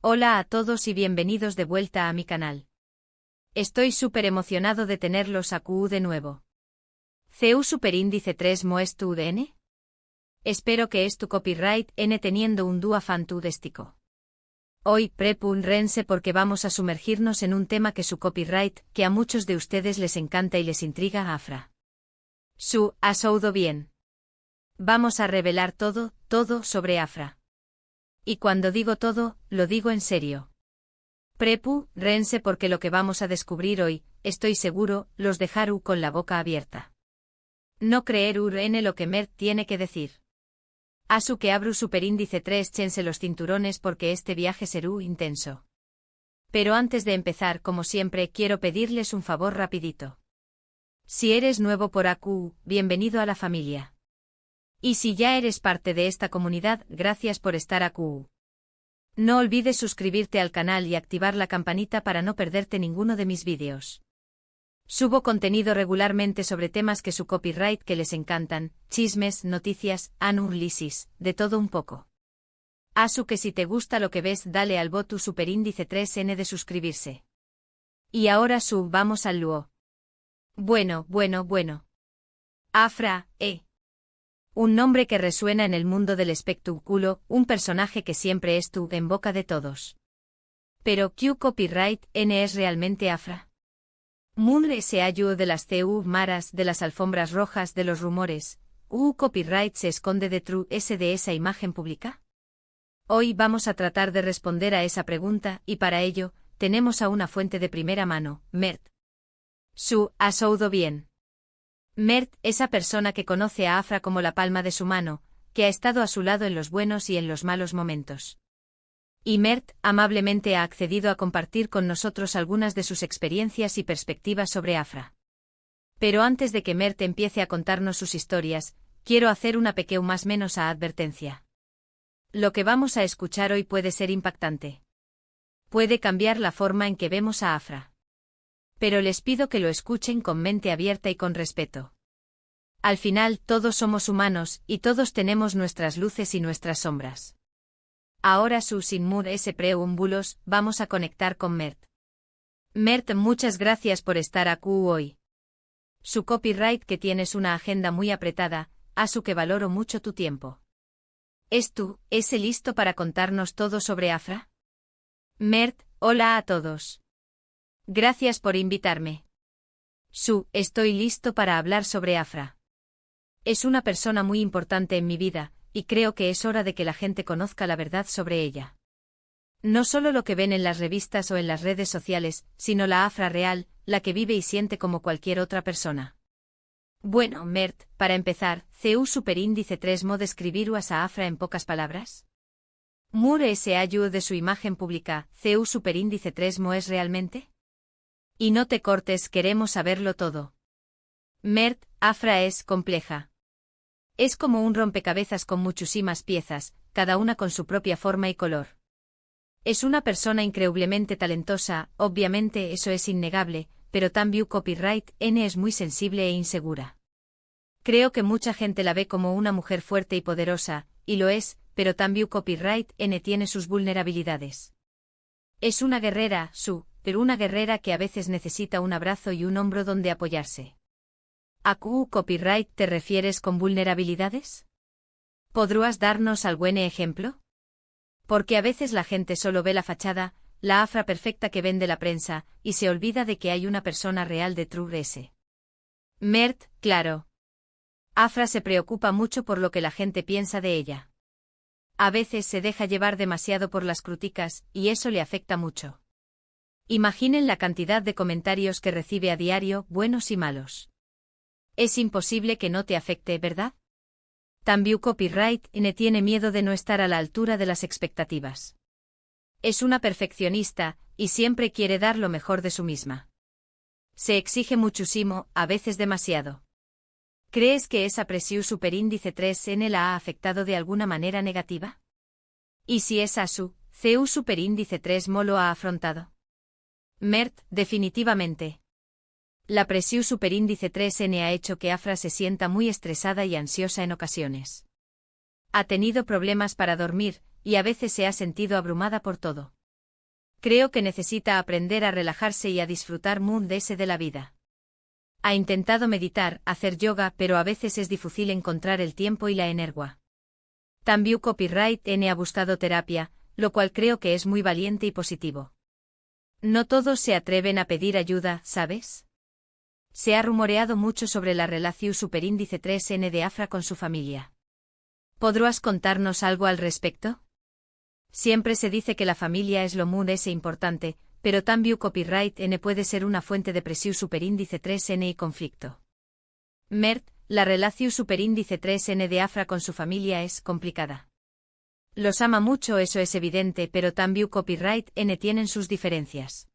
Hola a todos y bienvenidos de vuelta a mi canal. Estoy súper emocionado de tenerlos a QU de nuevo. CU superíndice 3 Moes tu DN? Espero que es tu copyright N teniendo un dúa fan tu destico. Hoy prepun rense porque vamos a sumergirnos en un tema que su copyright, que a muchos de ustedes les encanta y les intriga Afra. ¿Has oído bien? Vamos a revelar todo sobre Afra. Y cuando digo todo, lo digo en serio. Prepu, rense porque lo que vamos a descubrir hoy, estoy seguro, los dejará con la boca abierta. No creer en lo que Mert tiene que decir. Asu que abru superíndice 3 chense los cinturones porque este viaje será intenso. Pero antes de empezar, como siempre, quiero pedirles un favor rapidito. Si eres nuevo por AQ, bienvenido a la familia. Y si ya eres parte de esta comunidad, gracias por estar AQ. No olvides suscribirte al canal y activar la campanita para no perderte ninguno de mis vídeos. Subo contenido regularmente sobre temas que su copyright que les encantan, chismes, noticias, análisis, de todo un poco. Asu que si te gusta lo que ves dale al botu superíndice 3N de suscribirse. Y ahora vamos al luo. Bueno. Afra, Un nombre que resuena en el mundo del espectáculo, un personaje que siempre estuvo en boca de todos. Pero ¿Q copyright N es realmente Afra? Munre se halló de las CU maras, de las alfombras rojas, de los rumores, copyright se esconde detrás de esa imagen pública? Hoy vamos a tratar de responder a esa pregunta, y para ello, tenemos a una fuente de primera mano, Mert. ¿Has oído bien? Mert, esa persona que conoce a Afra como la palma de su mano, que ha estado a su lado en los buenos y en los malos momentos. Y Mert, amablemente ha accedido a compartir con nosotros algunas de sus experiencias y perspectivas sobre Afra. Pero antes de que Mert empiece a contarnos sus historias, quiero hacer una pequeña más menos advertencia. Lo que vamos a escuchar hoy puede ser impactante. Puede cambiar la forma en que vemos a Afra. Pero les pido que lo escuchen con mente abierta y con respeto. Al final, todos somos humanos, y todos tenemos nuestras luces y nuestras sombras. Ahora sin mur ese preámbulos, vamos a conectar con Mert. Mert, muchas gracias por estar aquí hoy. Su copyright que tienes una agenda muy apretada, Asu que valoro mucho tu tiempo. ¿Es listo para contarnos todo sobre Afra? Mert, hola a todos. Gracias por invitarme. Estoy listo para hablar sobre Afra. Es una persona muy importante en mi vida, y creo que es hora de que la gente conozca la verdad sobre ella. No solo lo que ven en las revistas o en las redes sociales, sino la Afra real, la que vive y siente como cualquier otra persona. Bueno, Mert, para empezar, CU superíndice 3 mo describiruas a Afra en pocas palabras. Mure ese ayu de su imagen pública, CU superíndice 3 mo es realmente? Y no te cortes, queremos saberlo todo. Mert, Afra es compleja. Es como un rompecabezas con muchísimas piezas, cada una con su propia forma y color. Es una persona increíblemente talentosa, obviamente eso es innegable, pero también copyright N es muy sensible e insegura. Creo que mucha gente la ve como una mujer fuerte y poderosa, y lo es, pero también copyright N tiene sus vulnerabilidades. Es una guerrera, pero una guerrera que a veces necesita un abrazo y un hombro donde apoyarse. ¿A Q copyright te refieres con vulnerabilidades? ¿Podrías darnos algún ejemplo? Porque a veces la gente solo ve la fachada, la Afra perfecta que vende la prensa, y se olvida de que hay una persona real detrás. Mert, claro. Afra se preocupa mucho por lo que la gente piensa de ella. A veces se deja llevar demasiado por las críticas, y eso le afecta mucho. Imaginen la cantidad de comentarios que recibe a diario, buenos y malos. Es imposible que no te afecte, ¿verdad? También copyright N tiene miedo de no estar a la altura de las expectativas. Es una perfeccionista, y siempre quiere dar lo mejor de su misma. Se exige muchísimo, a veces demasiado. ¿Crees que esa presión superíndice 3N la ha afectado de alguna manera negativa? ¿Y si es Asu, CU superíndice 3 mo lo ha afrontado? Mert, definitivamente. La presión superíndice 3N ha hecho que Afra se sienta muy estresada y ansiosa en ocasiones. Ha tenido problemas para dormir, y a veces se ha sentido abrumada por todo. Creo que necesita aprender a relajarse y a disfrutar de la vida. Ha intentado meditar, hacer yoga, pero a veces es difícil encontrar el tiempo y la energía. También copyright ha buscado terapia, lo cual creo que es muy valiente y positivo. No todos se atreven a pedir ayuda, ¿sabes? Se ha rumoreado mucho sobre la relación superíndice 3N de Afra con su familia. ¿Podrás contarnos algo al respecto? Siempre se dice que la familia es lo más importante, pero también copyright N puede ser una fuente de presión superíndice 3N y conflicto. Mert, la relación superíndice 3N de Afra con su familia es complicada. Los ama mucho, eso es evidente, pero también copyright N tienen sus diferencias.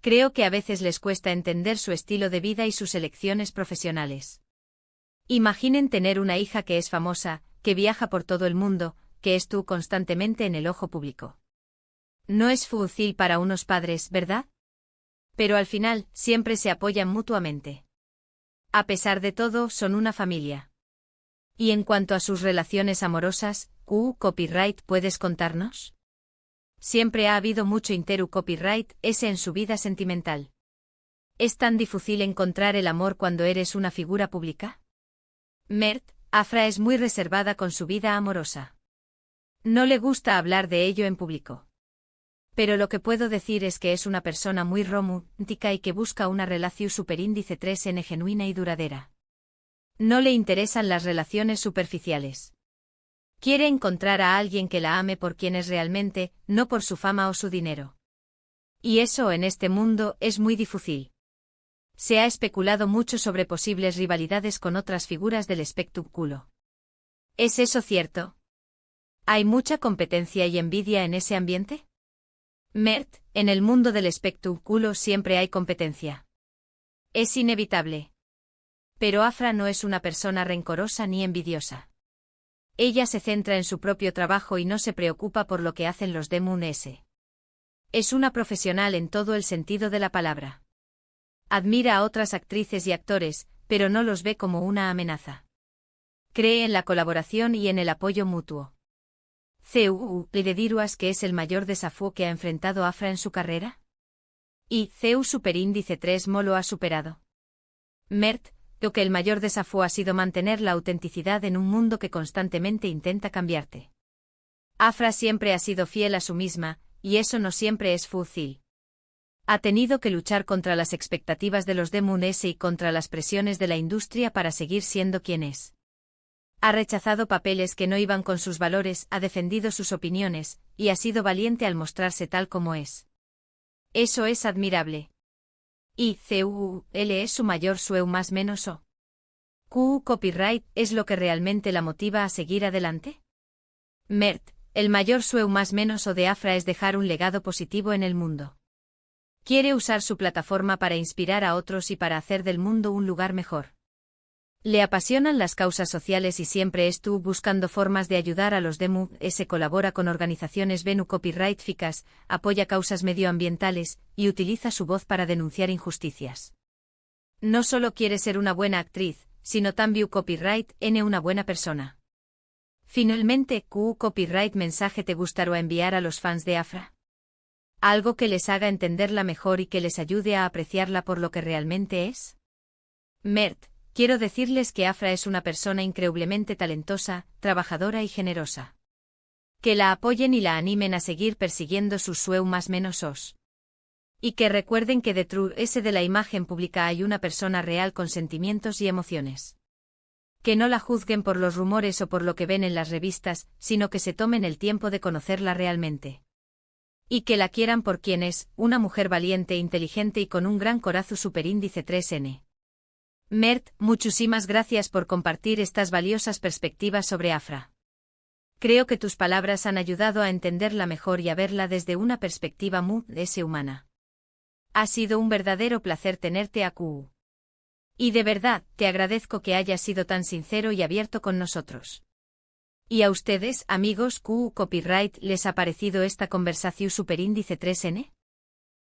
Creo que a veces les cuesta entender su estilo de vida y sus elecciones profesionales. Imaginen tener una hija que es famosa, que viaja por todo el mundo, que estuvo constantemente en el ojo público. No es fácil para unos padres, ¿verdad? Pero al final, siempre se apoyan mutuamente. A pesar de todo, son una familia. Y en cuanto a sus relaciones amorosas, copyright, ¿puedes contarnos? Siempre ha habido mucho copyright ese en su vida sentimental. ¿Es tan difícil encontrar el amor cuando eres una figura pública? Mert, Afra es muy reservada con su vida amorosa. No le gusta hablar de ello en público. Pero lo que puedo decir es que es una persona muy romántica y que busca una relación superíndice 3N genuina y duradera. No le interesan las relaciones superficiales. Quiere encontrar a alguien que la ame por quien es realmente, no por su fama o su dinero. Y eso en este mundo es muy difícil. Se ha especulado mucho sobre posibles rivalidades con otras figuras del espectáculo. ¿Es eso cierto? ¿Hay mucha competencia y envidia en ese ambiente? Mert, en el mundo del espectáculo siempre hay competencia. Es inevitable. Pero Afra no es una persona rencorosa ni envidiosa. Ella se centra en su propio trabajo y no se preocupa por lo que hacen los demás. Es una profesional en todo el sentido de la palabra. Admira a otras actrices y actores, pero no los ve como una amenaza. Cree en la colaboración y en el apoyo mutuo. ¿Le dirías que es el mayor desafío que ha enfrentado Afra en su carrera? ¿Y superíndice 3 lo ha superado? Mert, creo que el mayor desafío ha sido mantener la autenticidad en un mundo que constantemente intenta cambiarte. Afra siempre ha sido fiel a sí misma, y eso no siempre es fácil. Ha tenido que luchar contra las expectativas de los demás y contra las presiones de la industria para seguir siendo quien es. Ha rechazado papeles que no iban con sus valores, ha defendido sus opiniones, y ha sido valiente al mostrarse tal como es. Eso es admirable. Y es su mayor sueño más menos o. Copyright es lo que realmente la motiva a seguir adelante. Mert, el mayor sueño más menos o de Afra es dejar un legado positivo en el mundo. Quiere usar su plataforma para inspirar a otros y para hacer del mundo un lugar mejor. Le apasionan las causas sociales y siempre estuvo buscando formas de ayudar a los demás. Colabora con organizaciones copyrightficas, apoya causas medioambientales y utiliza su voz para denunciar injusticias. No solo quiere ser una buena actriz, sino también copyright una buena persona. Finalmente, copyright mensaje te gustaría enviar a los fans de Afra. Algo que les haga entenderla mejor y que les ayude a apreciarla por lo que realmente es. Mert, quiero decirles que Afra es una persona increíblemente talentosa, trabajadora y generosa. Que la apoyen y la animen a seguir persiguiendo sus sueños más menos. Y que recuerden que detrás de la imagen pública hay una persona real con sentimientos y emociones. Que no la juzguen por los rumores o por lo que ven en las revistas, sino que se tomen el tiempo de conocerla realmente. Y que la quieran por quien es, una mujer valiente, inteligente y con un gran corazón superíndice 3N. Mert, muchísimas gracias por compartir estas valiosas perspectivas sobre Afra. Creo que tus palabras han ayudado a entenderla mejor y a verla desde una perspectiva muy humana. Ha sido un verdadero placer tenerte aquí. Y de verdad, te agradezco que hayas sido tan sincero y abierto con nosotros. ¿Y a ustedes, amigos copyright, les ha parecido esta conversación superíndice 3N?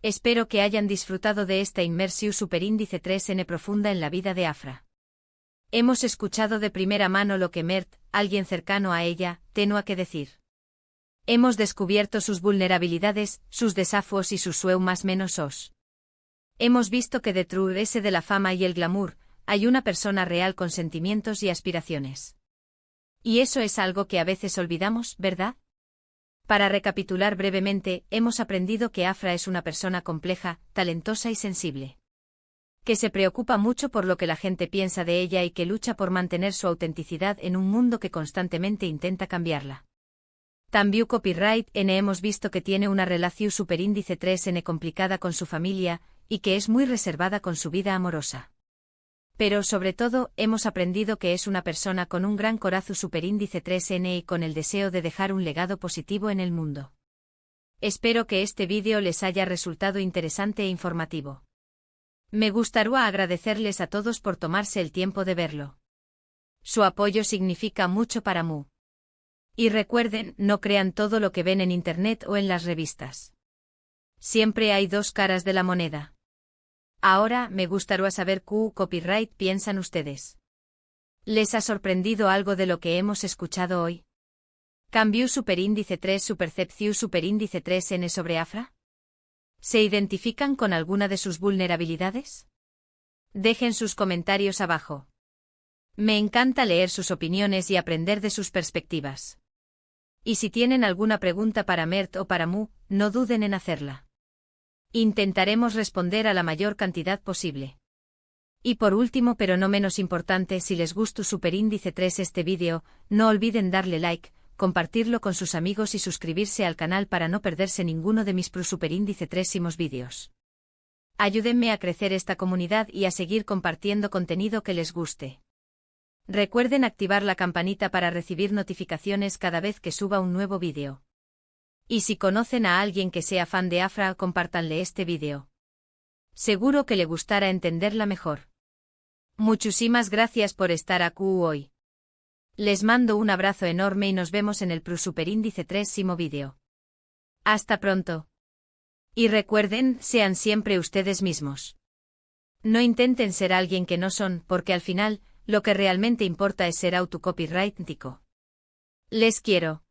Espero que hayan disfrutado de esta inmersión superíndice 3N profunda en la vida de Afra. Hemos escuchado de primera mano lo que Mert, alguien cercano a ella, tenía que decir. Hemos descubierto sus vulnerabilidades, sus desafíos y sus sueños más menos os. Hemos visto que detrás ese de la fama y el glamour, hay una persona real con sentimientos y aspiraciones. Y eso es algo que a veces olvidamos, ¿verdad? Para recapitular brevemente, hemos aprendido que Afra es una persona compleja, talentosa y sensible. Que se preocupa mucho por lo que la gente piensa de ella y que lucha por mantener su autenticidad en un mundo que constantemente intenta cambiarla. También Copyright N hemos visto que tiene una relación superíndice 3N complicada con su familia, y que es muy reservada con su vida amorosa. Pero sobre todo, hemos aprendido que es una persona con un gran corazón superíndice 3N y con el deseo de dejar un legado positivo en el mundo. Espero que este vídeo les haya resultado interesante e informativo. Me gustaría agradecerles a todos por tomarse el tiempo de verlo. Su apoyo significa mucho para mí. Y recuerden, no crean todo lo que ven en internet o en las revistas. Siempre hay dos caras de la moneda. Ahora, me gustaría saber qué copyright piensan ustedes. ¿Les ha sorprendido algo de lo que hemos escuchado hoy? ¿Cambió superíndice 3 su percepción superíndice 3N sobre Afra? ¿Se identifican con alguna de sus vulnerabilidades? Dejen sus comentarios abajo. Me encanta leer sus opiniones y aprender de sus perspectivas. Y si tienen alguna pregunta para Mert o para Mu, no duden en hacerla. Intentaremos responder a la mayor cantidad posible. Y por último pero no menos importante, si les gustó superíndice 3 este vídeo, no olviden darle like, compartirlo con sus amigos y suscribirse al canal para no perderse ninguno de mis superíndice 3 vídeos. Ayúdenme a crecer esta comunidad y a seguir compartiendo contenido que les guste. Recuerden activar la campanita para recibir notificaciones cada vez que suba un nuevo vídeo. Y si conocen a alguien que sea fan de Afra, compártanle este vídeo. Seguro que le gustará entenderla mejor. Muchísimas gracias por estar aquí hoy. Les mando un abrazo enorme y nos vemos en el superíndice 3 vídeo. Hasta pronto. Y recuerden, sean siempre ustedes mismos. No intenten ser alguien que no son, porque al final, lo que realmente importa es ser autocopyrightico. Les quiero.